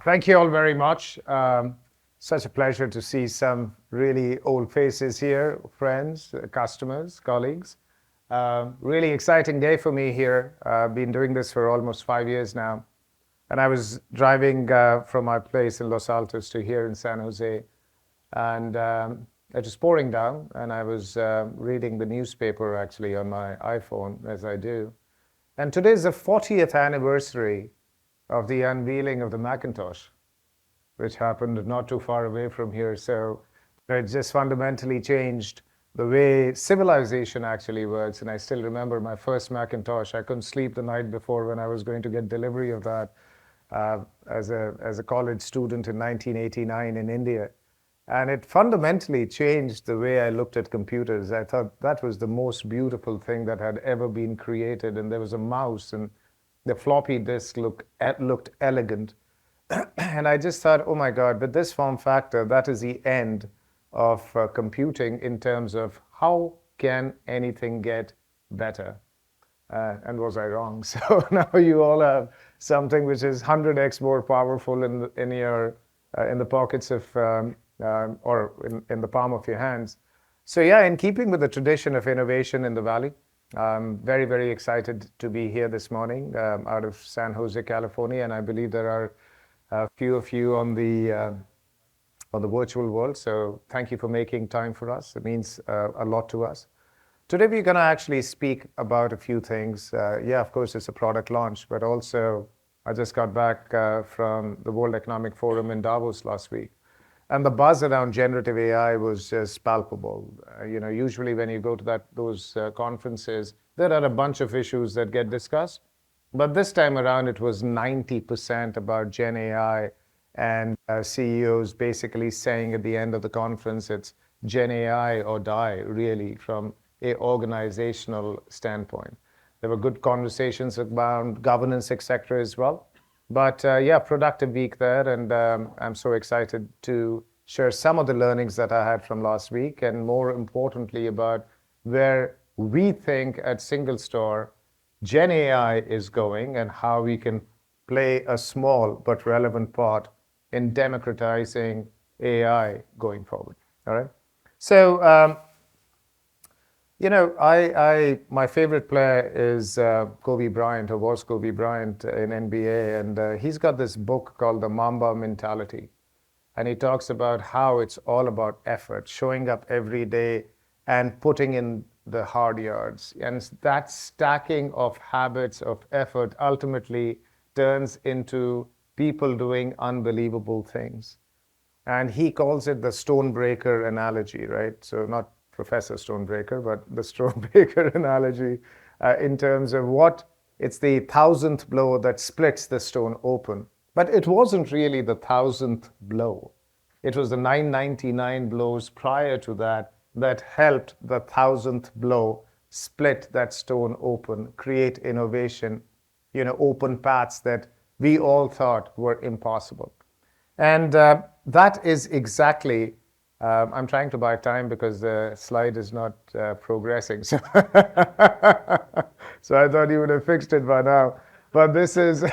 Thank you all very much. Such a pleasure to see some really old faces here, friends, customers, colleagues. Really exciting day for me here. I've been doing this for almost 5 years now. And I was driving from my place in Los Altos to here in San Jose. And it was pouring down, and I was reading the newspaper actually on my iPhone, as I do. And today is the 40th anniversary of the unveiling of the Macintosh, which happened not too far away from here. So it just fundamentally changed the way civilization actually works. And I still remember my first Macintosh. I couldn't sleep the night before when I was going to get delivery of that as a college student in 1989 in India. And it fundamentally changed the way I looked at computers. I thought that was the most beautiful thing that had ever been created. And there was a mouse, and the floppy disk looked elegant. And I just thought, oh my God, with this form factor, that is the end of computing in terms of how can anything get better? And was I wrong? So now you all have something which is 100x more powerful in the pockets of or in the palm of your hands. So yeah, in keeping with the tradition of innovation in the Valley, I'm very, very excited to be here this morning out of San Jose, California, and I believe there are a few of you on the virtual world. So thank you for making time for us. It means a lot to us. Today we're going to actually speak about a few things. Yeah, of course, it's a product launch, but also I just got back from the World Economic Forum in Davos last week. And the buzz around generative AI was just palpable. Usually when you go to those conferences, there are a bunch of issues that get discussed. But this time around, it was 90% about Gen AI, and CEOs basically saying at the end of the conference, it's Gen AI or die, really, from an organizational standpoint. There were good conversations about governance, etc. as well. But yeah, productive week there, and I'm so excited to share some of the learnings that I had from last week, and more importantly about where we think at SingleStore Gen AI is going and how we can play a small but relevant part in democratizing AI going forward. All right. So my favorite player is Kobe Bryant, or was Kobe Bryant in NBA, and he's got this book called The Mamba Mentality. And he talks about how it's all about effort, showing up every day and putting in the hard yards. And that stacking of habits of effort ultimately turns into people doing unbelievable things. And he calls it the stonebreaker analogy, right? So not Professor Stonebreaker, but the Stonebreaker analogy in terms of it's the 1,000th blow that splits the stone open. But it wasn't really the 1,000th blow. It was the 999 blows prior to that helped the 1,000th blow split that stone open, create innovation, open paths that we all thought were impossible. And that is exactly I'm trying to buy time because the slide is not progressing. So, so I thought you would have fixed it by now. But this is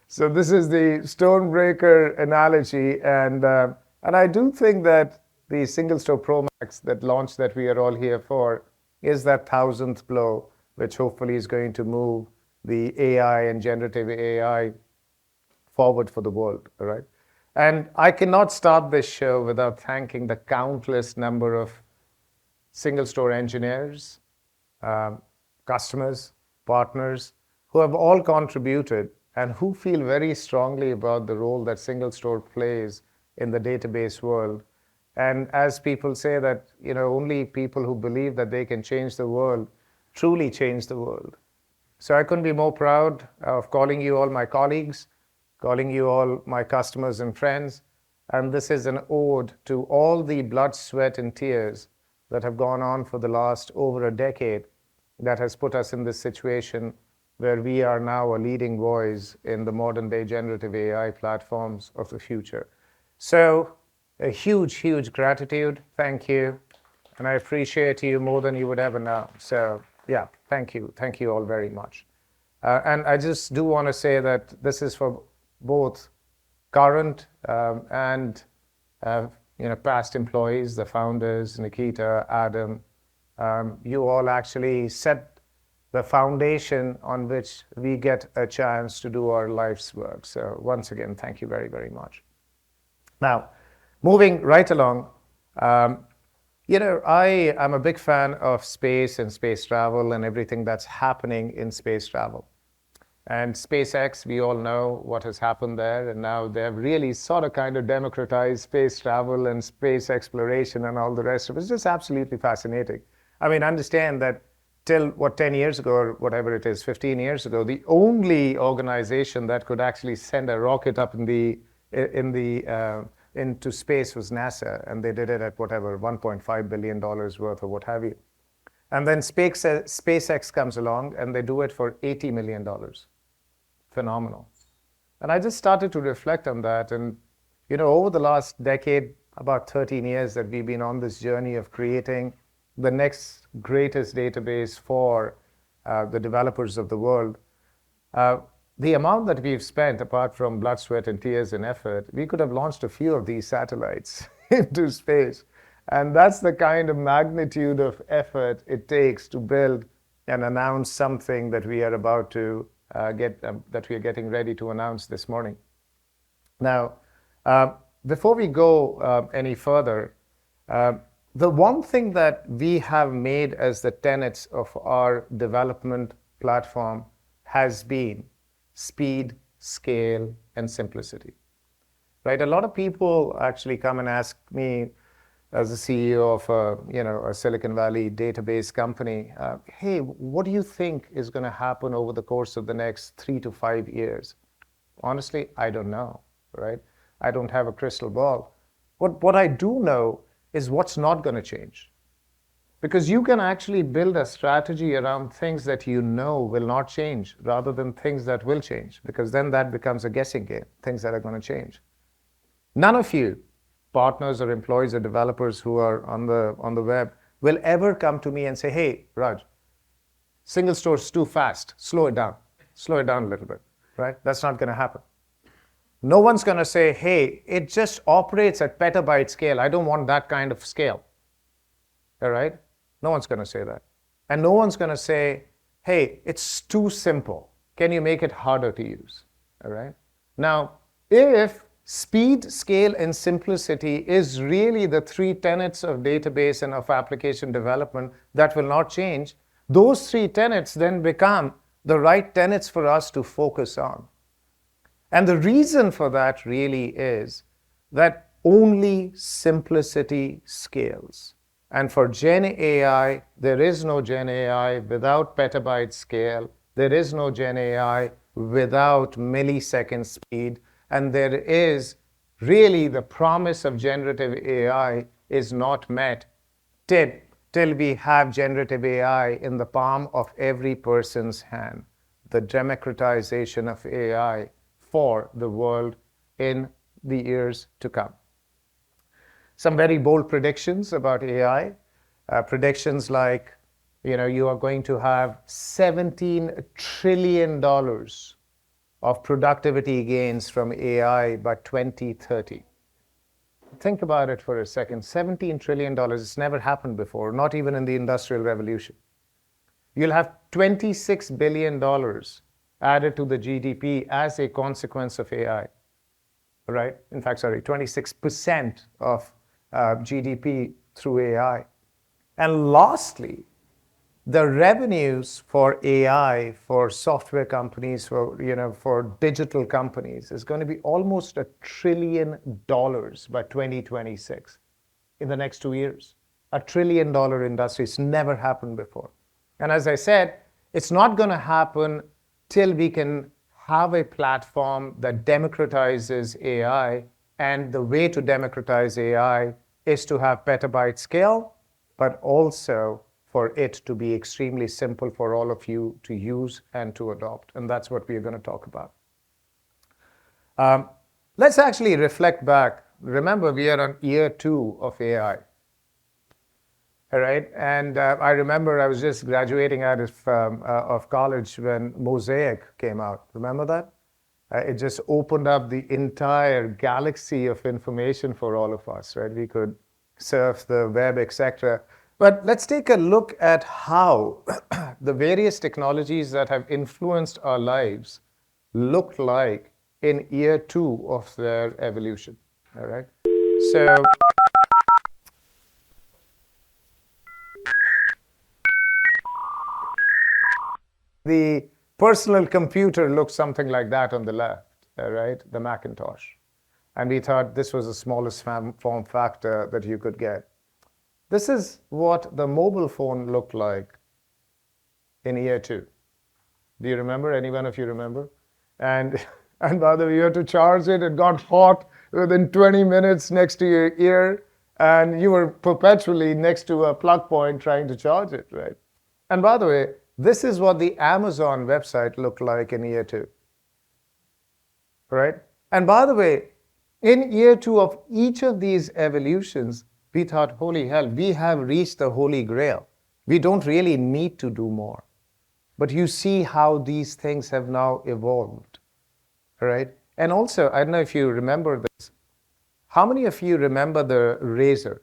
so this is the stonebreaker analogy, and I do think that the SingleStore Pro Max that launch that we are all here for is that 1,000th blow, which hopefully is going to move the AI and generative AI forward for the world. All right. And I cannot start this show without thanking the countless number of SingleStore engineers, customers, partners, who have all contributed and who feel very strongly about the role that SingleStore plays in the database world. And as people say that, only people who believe that they can change the world truly change the world. So I couldn't be more proud of calling you all my colleagues, calling you all my customers and friends. And this is an ode to all the blood, sweat, and tears that have gone on for the last over a decade that has put us in this situation where we are now a leading voice in the modern day generative AI platforms of the future. So a huge, huge gratitude. Thank you. And I appreciate you more than you would ever know. So yeah, thank you. Thank you all very much. And I just do want to say that this is for both current and past employees, the founders, Nikita, Adam, you all actually set the foundation on which we get a chance to do our life's work. So once again, thank you very, very much. Now, moving right along, I am a big fan of space and space travel and everything that's happening in space travel. And SpaceX, we all know what has happened there, and now they've really sort of kind of democratized space travel and space exploration and all the rest of it. It's just absolutely fascinating. I mean, understand that till 10 years ago, or whatever it is, 15 years ago, the only organization that could actually send a rocket up into space was NASA, and they did it at whatever, $1.5 billion worth or what have you. And then SpaceX comes along, and they do it for $80 million. Phenomenal. And I just started to reflect on that. And, over the last decade, about 13 years that we've been on this journey of creating the next greatest database for the developers of the world, the amount that we've spent, apart from blood, sweat, and tears and effort, we could have launched a few of these satellites into space. And that's the kind of magnitude of effort it takes to build and announce something that we are about to that we are getting ready to announce this morning. Now, before we go any further, the one thing that we have made as the tenets of our development platform has been speed, scale, and simplicity. Right? A lot of people actually come and ask me, as the CEO of a Silicon Valley database company, hey, what do you think is going to happen over the course of the next 3 to 5 years? Honestly, I don't know, right? I don't have a crystal ball. What I do know is what's not going to change. Because you can actually build a strategy around things that you know will not change rather than things that will change, because then that becomes a guessing game, things that are going to change. None of you, partners or employees or developers who are on the web, will ever come to me and say, hey, Raj, SingleStore is too fast. Slow it down a little bit, right? That's not going to happen. No one's going to say, hey, it just operates at petabyte scale. I don't want that kind of scale. All right? No one's going to say that. And no one's going to say, hey, it's too simple. Can you make it harder to use? All right? Now, if speed, scale, and simplicity is really the 3 tenets of database and of application development that will not change, those 3 tenets then become the right tenets for us to focus on. And the reason for that really is that only simplicity scales. And for Gen AI, there is no Gen AI without petabyte scale. There is no Gen AI without millisecond speed. And there is really the promise of generative AI is not met till we have generative AI in the palm of every person's hand. The democratization of AI for the world in the years to come. Some very bold predictions about AI. Predictions like, you are going to have $17 trillion of productivity gains from AI by 2030. Think about it for a second. $17 trillion, it's never happened before, not even in the Industrial Revolution. You'll have $26 billion added to the GDP as a consequence of AI, right? In fact, 26% of GDP through AI. And lastly, the revenues for AI, for software companies, for digital companies is going to be almost $1 trillion by 2026 in the next 2 years. $1 trillion industry. It's never happened before. And as I said, it's not going to happen till we can have a platform that democratizes AI. And the way to democratize AI is to have petabyte scale, but also for it to be extremely simple for all of you to use and to adopt. And that's what we're going to talk about. Let's actually reflect back. Remember, we are on year 2 of AI. All right? And I remember I was just graduating out of college when Mosaic came out. Remember that? It just opened up the entire galaxy of information for all of us, right? We could surf the web, etc. But let's take a look at how the various technologies that have influenced our lives looked like in year 2 of their evolution. All right. So the personal computer looks something like that on the left, right? The Macintosh. And we thought this was the smallest form factor that you could get. This is what the mobile phone looked like in year 2. Do you remember? Any one of you remember? And by the way, you had to charge it. It got hot within 20 minutes next to your ear, and you were perpetually next to a plug point trying to charge it, right? And by the way, this is what the Amazon website looked like in year 2, right? And by the way, in year 2 of each of these evolutions, we thought, holy hell, we have reached the holy grail. We don't really need to do more. But you see how these things have now evolved, right? And also, I don't know if you remember this. How many of you remember the Razor,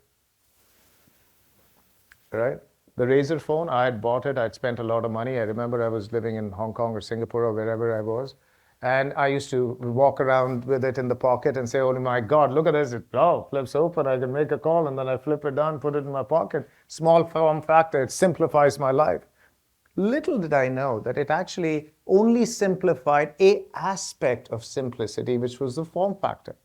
right? The Razor phone, I had bought it. I'd spent a lot of money. I remember I was living in Hong Kong or Singapore or wherever I was. And I used to walk around with it in the pocket and say, oh my God, look at this. It flips open. I can make a call, and then I flip it down, put it in my pocket. Small form factor. It simplifies my life. Little did I know that it actually only simplified an aspect of simplicity, which was the form factor.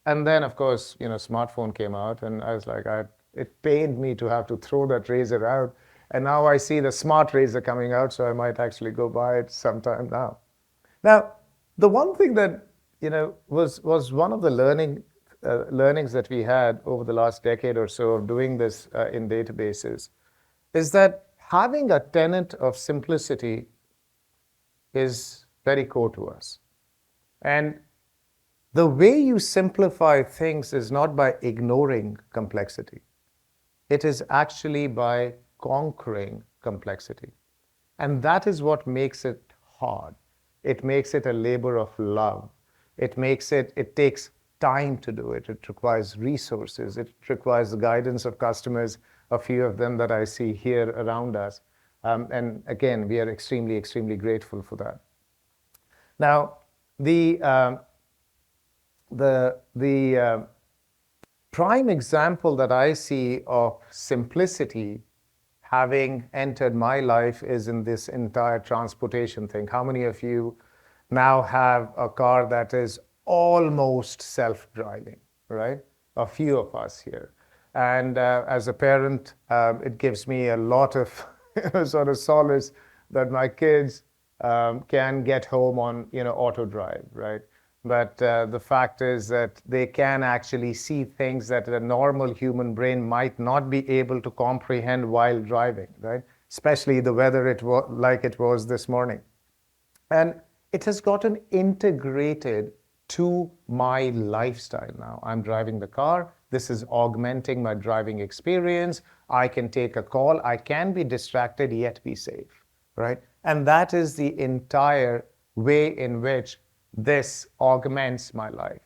And then, of course, smartphone came out, and I was like, it pained me to have to throw that Razor out. And now I see the smart Razor coming out, so I might actually go buy it sometime now. Now, the one thing that was one of the learnings that we had over the last decade or so of doing this in databases is that having a tenet of simplicity is very core to us. And the way you simplify things is not by ignoring complexity. It is actually by conquering complexity. And that is what makes it hard. It makes it a labor of love. It takes time to do it. It requires resources. It requires the guidance of customers, a few of them that I see here around us. And again, we are extremely, extremely grateful for that. Now, the prime example that I see of simplicity having entered my life is in this entire transportation thing. How many of you now have a car that is almost self-driving, right? A few of us here. And as a parent, it gives me a lot of sort of solace that my kids can get home on auto drive, right? But the fact is that they can actually see things that a normal human brain might not be able to comprehend while driving, right? Especially the weather like it was this morning. And it has gotten integrated to my lifestyle now. I'm driving the car. This is augmenting my driving experience. I can take a call. I can be distracted yet be safe, right? And that is the entire way in which this augments my life.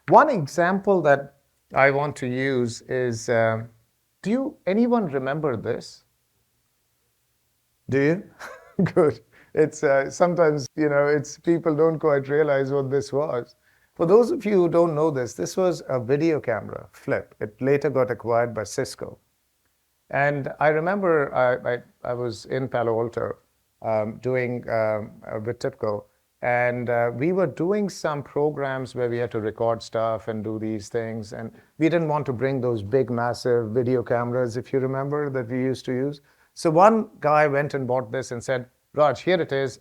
One example that I want to use is, anyone remember this? Do you? Good. It's sometimes, it's people don't quite realize what this was. For those of you who don't know this was a video camera, Flip. It later got acquired by Cisco. And I remember I was in Palo Alto doing with TIPCO, and we were doing some programs where we had to record stuff and do these things. And we didn't want to bring those big, massive video cameras, if you remember, that we used to use. So one guy went and bought this and said, Raj, here it is,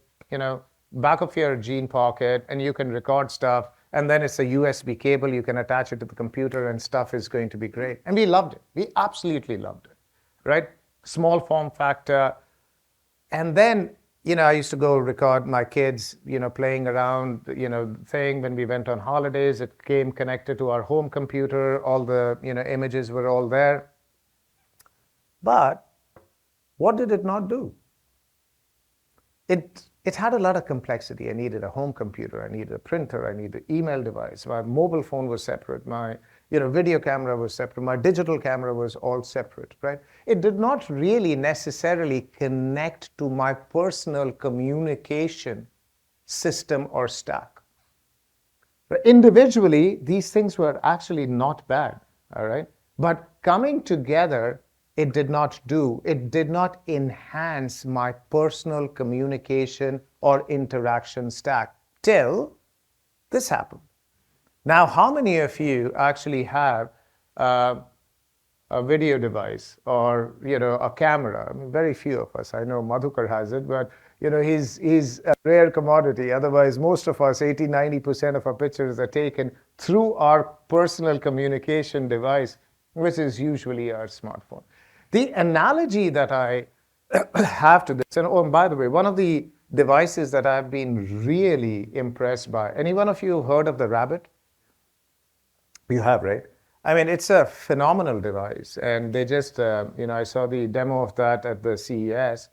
back of your jean pocket, and you can record stuff. And then it's a USB cable. You can attach it to the computer, and stuff is going to be great. And we loved it. We absolutely loved it, right? Small form factor. And then, I used to go record my kids, playing around, thing. When we went on holidays, it came connected to our home computer. All the, images were all there. But what did it not do? It it had a lot of complexity. I needed a home computer, I needed a printer, I needed an email device. My mobile phone was separate, my video camera was separate, my digital camera was all separate, right? It did not really necessarily connect to my personal communication system or stack. But individually, these things were actually not bad, all right? But coming together, it did not enhance my personal communication or interaction stack till this happened. Now, how many of you actually have a video device or a camera? I mean, very few of us. I know Madhukar has it, but he's a rare commodity. Otherwise, most of us, 80-90% of our pictures are taken through our personal communication device, which is usually our smartphone. The analogy that I have to this, and oh, and by the way, one of the devices that I've been really impressed by, any one of you heard of the Rabbit? You have, right? I mean, it's a phenomenal device, and they just, I saw the demo of that at the CES,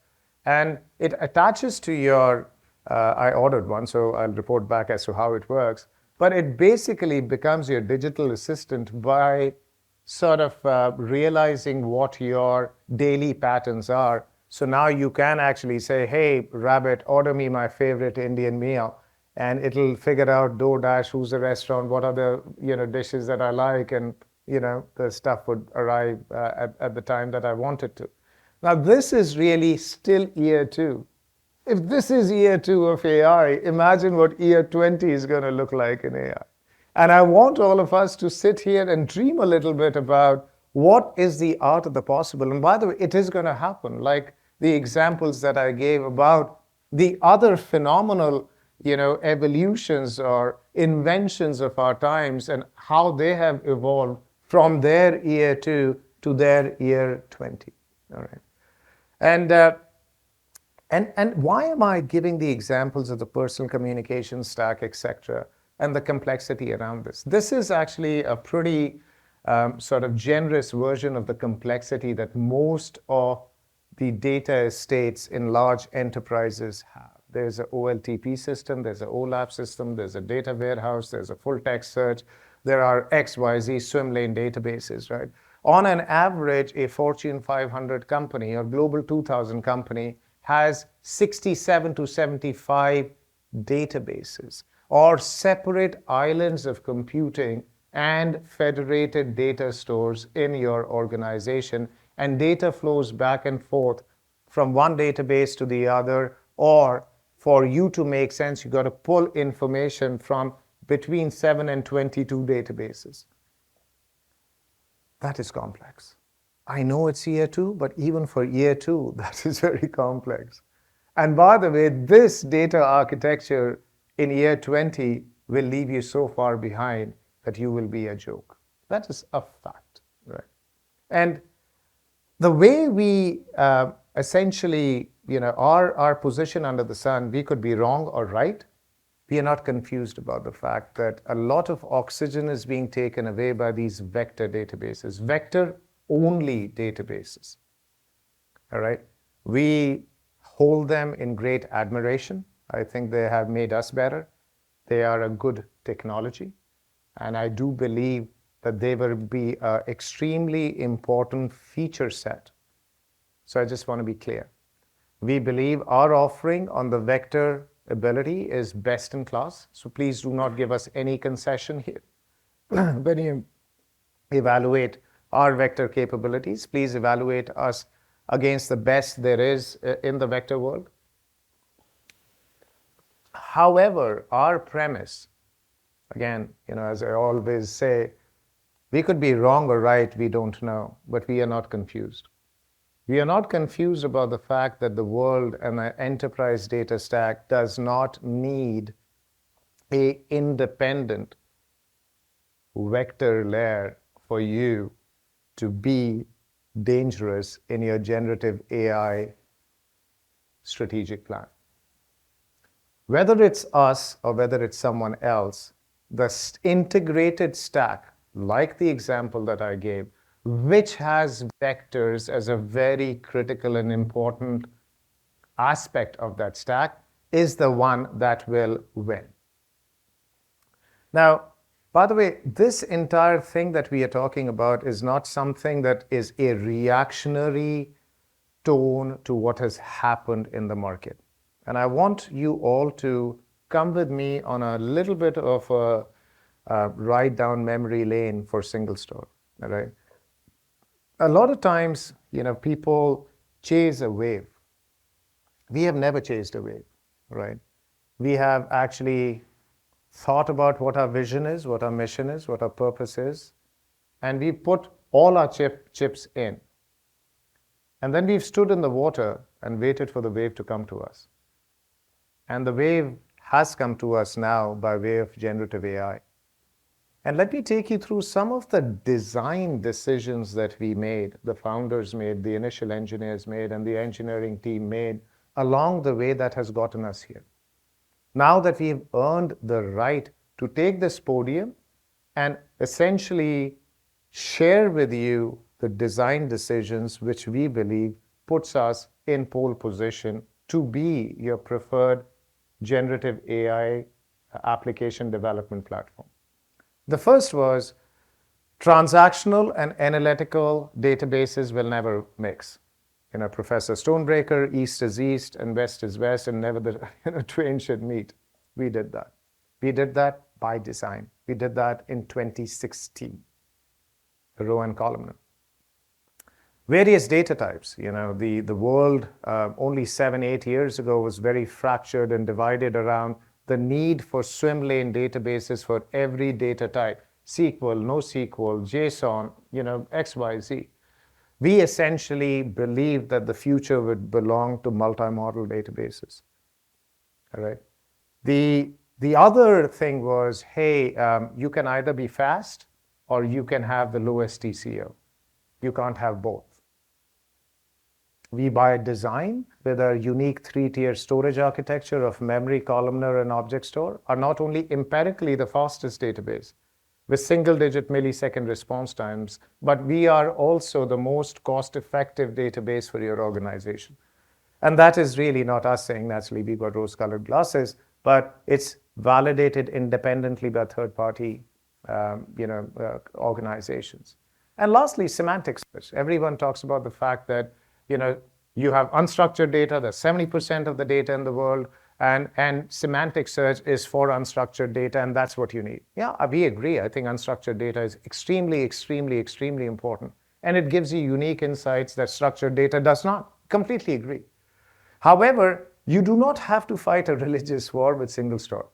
and it attaches to your, I ordered one, so I'll report back as to how it works, but it basically becomes your digital assistant by sort of realizing what your daily patterns are. So now you can actually say, hey, Rabbit, order me my favorite Indian meal. And it'll figure out DoorDash, who's the restaurant, what are the dishes that I like, and the stuff would arrive at the time that I want it to. Now this is really still year 2. If this is year 2 of AI, imagine what year 20 is going to look like in AI. And I want all of us to sit here and dream a little bit about what is the art of the possible. And by the way, it is going to happen, like the examples that I gave about the other phenomenal evolutions or inventions of our times and how they have evolved from their year 2 to their year 20. All right. And why am I giving the examples of the personal communication stack, etc., and the complexity around this? This is actually a pretty sort of generous version of the complexity that most of the data estates in large enterprises have. There's an OLTP system, there's an OLAP system, there's a data warehouse, there's a full text search, there are XYZ swim lane databases, right? On an average, a Fortune 500 company or Global 2000 company has 67 to 75 databases or separate islands of computing and federated data stores in your organization, and data flows back and forth from one database to the other, or for you to make sense, you got to pull information from between 7 and 22 databases. That is complex. I know it's year 2, but even for year 2, that is very complex. And by the way, this data architecture in year 20 will leave you so far behind that you will be a joke. That is a fact, right? And the way we essentially, our position under the sun, we could be wrong or right. We are not confused about the fact that a lot of oxygen is being taken away by these vector databases, vector-only databases. All right? We hold them in great admiration. I think they have made us better. They are a good technology. And I do believe that they will be an extremely important feature set. So I just want to be clear. We believe our offering on the vector ability is best in class. So please do not give us any concession here. When you evaluate our vector capabilities, please evaluate us against the best there is in the vector world. However, our premise, again, as I always say, we could be wrong or right, we don't know, but we are not confused. We are not confused about the fact that the world and the enterprise data stack does not need an independent vector layer for you to be dangerous in your generative AI strategic plan. Whether it's us or whether it's someone else, the integrated stack, like the example that I gave, which has vectors as a very critical and important aspect of that stack, is the one that will win. Now, by the way, this entire thing that we are talking about is not something that is a reactionary tone to what has happened in the market. And I want you all to come with me on a little bit of a ride down memory lane for SingleStore. All right. A lot of times, people chase a wave. We have never chased a wave, right? We have actually thought about what our vision is, what our mission is, what our purpose is, and we put all our chips in. And then we've stood in the water and waited for the wave to come to us. And the wave has come to us now by way of generative AI. And let me take you through some of the design decisions that we made, the founders made, the initial engineers made, and the engineering team made along the way that has gotten us here. Now that we've earned the right to take this podium and essentially share with you the design decisions which we believe puts us in pole position to be your preferred generative AI application development platform. The first was transactional and analytical databases will never mix. Professor Stonebreaker, East is East and West is West, and never the twain should meet. We did that. We did that by design. We did that in 2016, row and columnar. Various data types. The world only 7-8 years ago was very fractured and divided around the need for swim lane databases for every data type. SQL, NoSQL, JSON, XYZ. We essentially believed that the future would belong to multi-model databases. All right. The other thing was, hey, you can either be fast or you can have the lowest TCO. You can't have both. We, by design, with our unique 3-tier storage architecture of memory, columnar, and object store, are not only empirically the fastest database with single-digit millisecond response times, but we are also the most cost-effective database for your organization. And that is really not us saying, naturally, we got rose-colored glasses, but it's validated independently by third-party organizations. And lastly, semantic search. Everyone talks about the fact that you have unstructured data, that's 70% of the data in the world, and semantic search is for unstructured data, and that's what you need. Yeah, we agree. I think unstructured data is extremely, extremely, extremely important, and it gives you unique insights that structured data does not. Completely agree. However, you do not have to fight a religious war with SingleStore.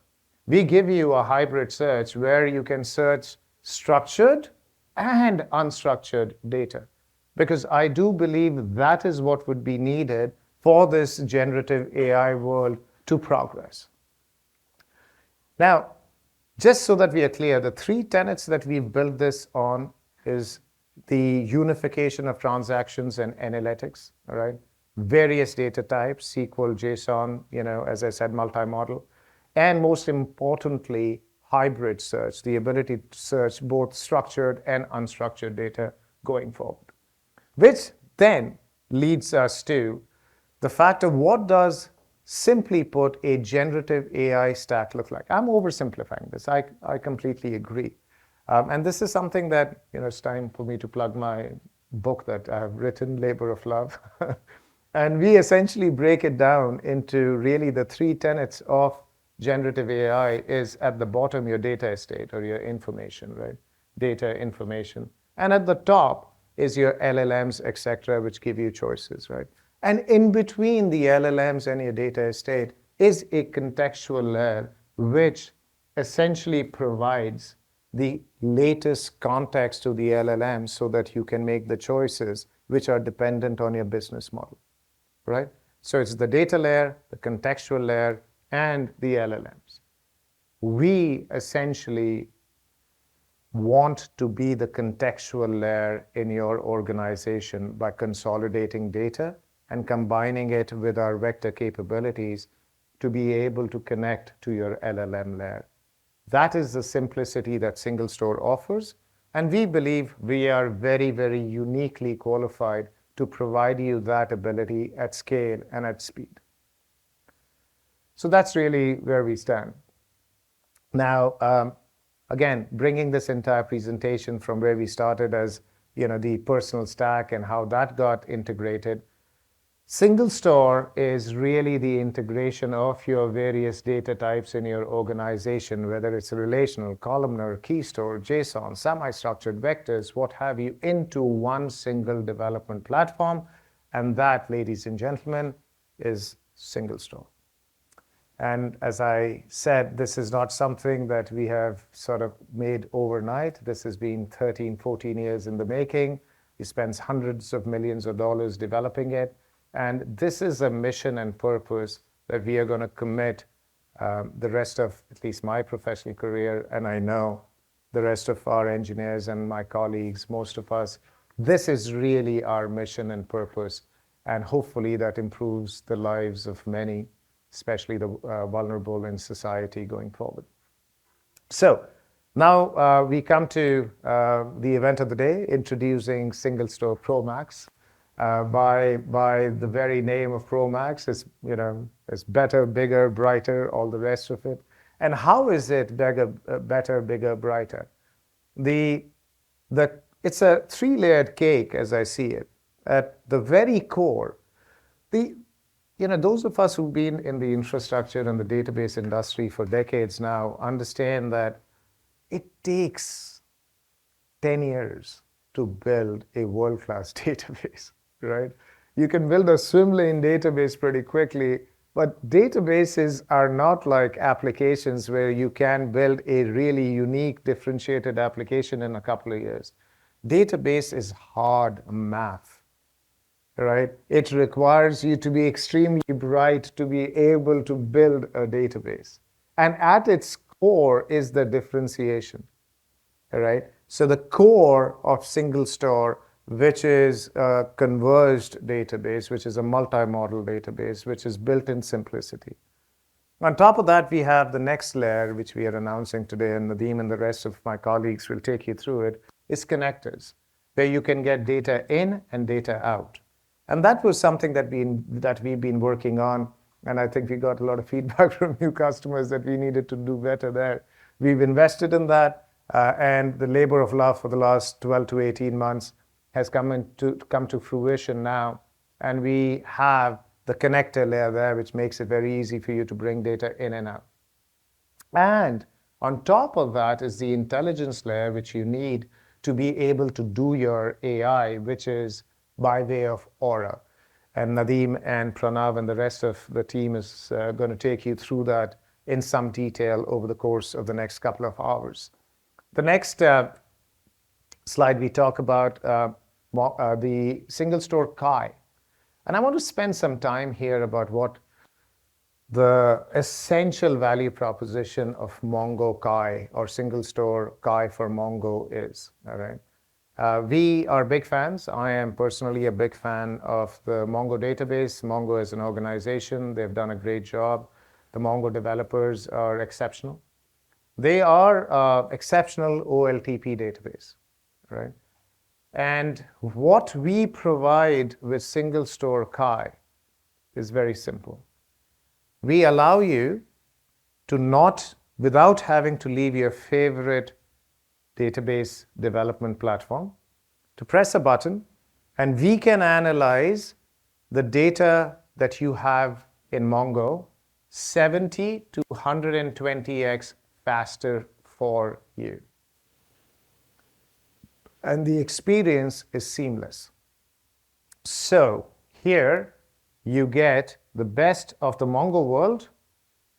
We give you a hybrid search where you can search structured and unstructured data, because I do believe that is what would be needed for this generative AI world to progress. Now, just so that we are clear, the 3 tenets that we've built this on is the unification of transactions and analytics, all right? Various data types, SQL, JSON, as I said, multi-model, and most importantly, hybrid search, the ability to search both structured and unstructured data going forward. Which then leads us to the fact of what does, simply put, a generative AI stack look like. I'm oversimplifying this. I completely agree. And this is something that, it's time for me to plug my book that I have written, Labor of Love. And we essentially break it down into really the 3 tenets of generative AI is at the bottom, your data estate or your information, right? Data, information. And at the top is your LLMs, etc., which give you choices, right? And in between the LLMs and your data estate is a contextual layer which essentially provides the latest context to the LLM so that you can make the choices which are dependent on your business model, right? So it's the data layer, the contextual layer, and the LLMs. We essentially want to be the contextual layer in your organization by consolidating data and combining it with our vector capabilities to be able to connect to your LLM layer. That is the simplicity that SingleStore offers, and we believe we are very, very uniquely qualified to provide you that ability at scale and at speed. So that's really where we stand. Now, again, bringing this entire presentation from where we started as the personal stack and how that got integrated. SingleStore is really the integration of your various data types in your organization, whether it's a relational, columnar, key store, JSON, semi-structured vectors, what have you, into one single development platform. And that, ladies and gentlemen, is SingleStore. And as I said, this is not something that we have sort of made overnight. This has been 13, 14 years in the making. We spent hundreds of millions of dollars developing it. And this is a mission and purpose that we are going to commit the rest of at least my professional career, and I know the rest of our engineers and my colleagues, most of us. This is really our mission and purpose, and hopefully that improves the lives of many, especially the vulnerable in society going forward. So now we come to the event of the day, introducing SingleStore Pro Max. By the very name of Pro Max, it's better, bigger, brighter, all the rest of it. And how is it better, bigger, brighter? It's a three-layered cake, as I see it. At the very core, those of us who've been in the infrastructure and the database industry for decades now understand that it takes 10 years to build a world-class database, right? You can build a swim lane database pretty quickly, but databases are not like applications where you can build a really unique, differentiated application in a couple of years. Database is hard math, right? It requires you to be extremely bright to be able to build a database. And at its core is the differentiation, right? So the core of SingleStore, which is a converged database, which is a multi-model database, which is built in simplicity. On top of that, we have the next layer, which we are announcing today, and Nadeem and the rest of my colleagues will take you through it, is connectors, where you can get data in and data out. And that was something that we've been working on, and I think we got a lot of feedback from new customers that we needed to do better there. We've invested in that, and the labor of love for the last 12 to 18 months has come to fruition now, and we have the connector layer there, which makes it very easy for you to bring data in and out. And on top of that is the intelligence layer, which you need to be able to do your AI, which is by way of Aura. And Nadeem and Pranav and the rest of the team is going to take you through that in some detail over the course of the next couple of hours. The next slide we talk about the SingleStore Kai. And I want to spend some time here about what the essential value proposition of Mongo Kai or SingleStore Kai for Mongo is. All right. We are big fans. I am personally a big fan of the Mongo database. Mongo as an organization, they've done a great job. The Mongo developers are exceptional. They are exceptional OLTP database, right? And what we provide with SingleStore Kai is very simple. We allow you to not, without having to leave your favorite database development platform, to press a button, and we can analyze the data that you have in Mongo 70 to 120x faster for you. And the experience is seamless. So here you get the best of the Mongo world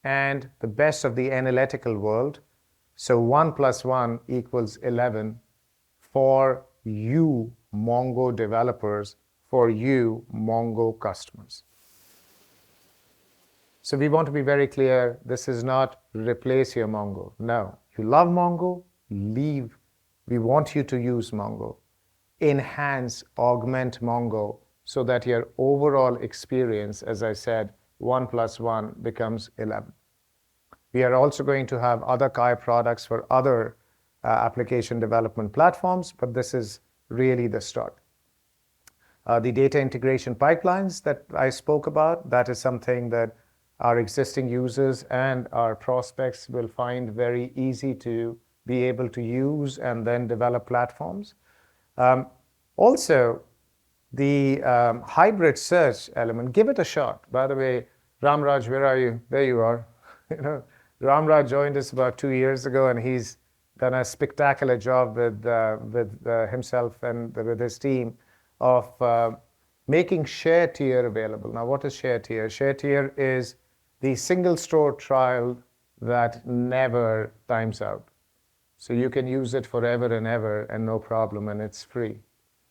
and the best of the analytical world. So 1 + 1 = 11 for you Mongo developers, for you Mongo customers. So we want to be very clear, this is not replace your Mongo. No, you love Mongo, leave. We want you to use Mongo. Enhance, augment Mongo so that your overall experience, as I said, 1 + 1 becomes 11. We are also going to have other Kai products for other application development platforms, but this is really the start. The data integration pipelines that I spoke about, that is something that our existing users and our prospects will find very easy to be able to use and then develop platforms. Also, the hybrid search element, give it a shot. By the way, Ramraj, where are you? There you are. Ramraj joined us about 2 years ago, and he's done a spectacular job with himself and with his team of making share tier available. Now, what is share tier? Share tier is the single store trial that never times out. So you can use it forever and ever and no problem, and it's free.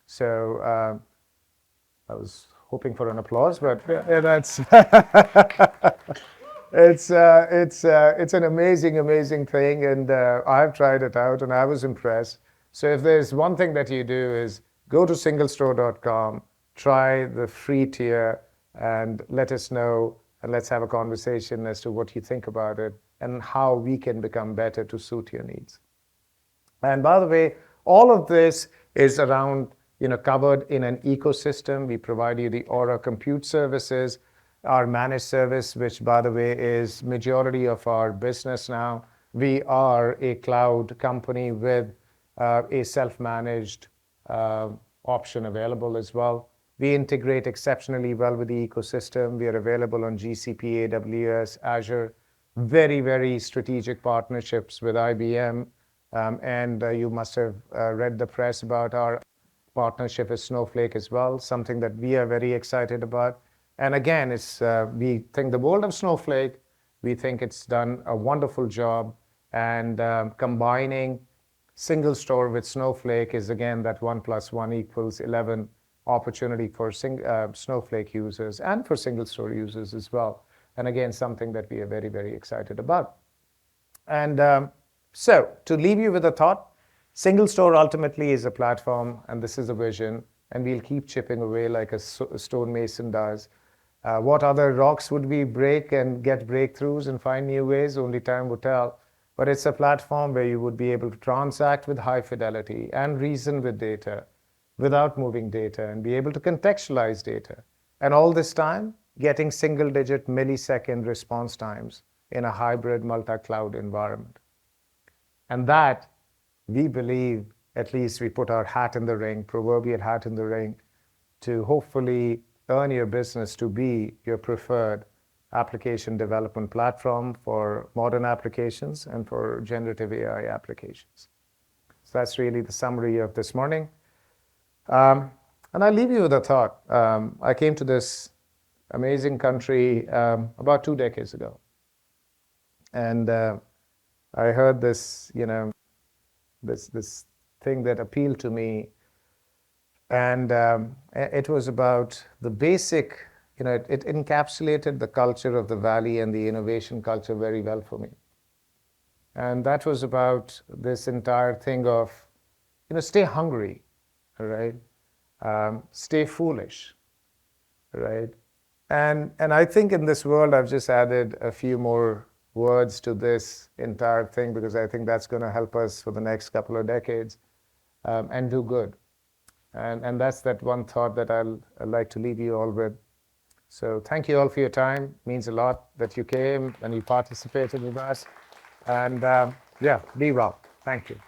So I was hoping for an applause, but that's it's an amazing thing, and I've tried it out and I was impressed. So if there's one thing that you do is go to singlestore.com, try the free tier, and let us know, and let's have a conversation as to what you think about it and how we can become better to suit your needs. And by the way, all of this is around, covered in an ecosystem. We provide you the Aura compute services, our managed service, which, by the way, is majority of our business now. We are a cloud company with a self-managed option available as well. We integrate exceptionally well with the ecosystem. We are available on GCP, AWS, Azure, very strategic partnerships with IBM. And you must have read the press about our partnership with Snowflake as well, something that we are very excited about. And again, we think the world of Snowflake. We think it's done a wonderful job. And combining SingleStore with Snowflake is, again, that 1 + 1 = 11 opportunity for Snowflake users and for SingleStore users as well. And again, something that we are very excited about. And so to leave you with a thought, SingleStore ultimately is a platform, and this is a vision, and we'll keep chipping away like a stonemason does. What other rocks would we break and get breakthroughs and find new ways? Only time will tell. But it's a platform where you would be able to transact with high fidelity and reason with data without moving data and be able to contextualize data. And all this time, getting single-digit millisecond response times in a hybrid multi-cloud environment. And that, we believe, at least we put our hat in the ring, proverbial hat in the ring, to hopefully earn your business to be your preferred application development platform for modern applications and for generative AI applications. So that's really the summary of this morning. And I'll leave you with a thought. I came to this amazing country about 2 decades ago. And I heard this, this thing that appealed to me. And it was about the basic, it encapsulated the culture of the Valley and the innovation culture very well for me. And that was about this entire thing of, stay hungry, right? Stay foolish, right? And I think in this world, I've just added a few more words to this entire thing because I think that's going to help us for the next couple of decades and do good. And that's that one thought that I'd like to leave you all with. So thank you all for your time. It means a lot that you came and you participated with us. And yeah, be well. Thank you.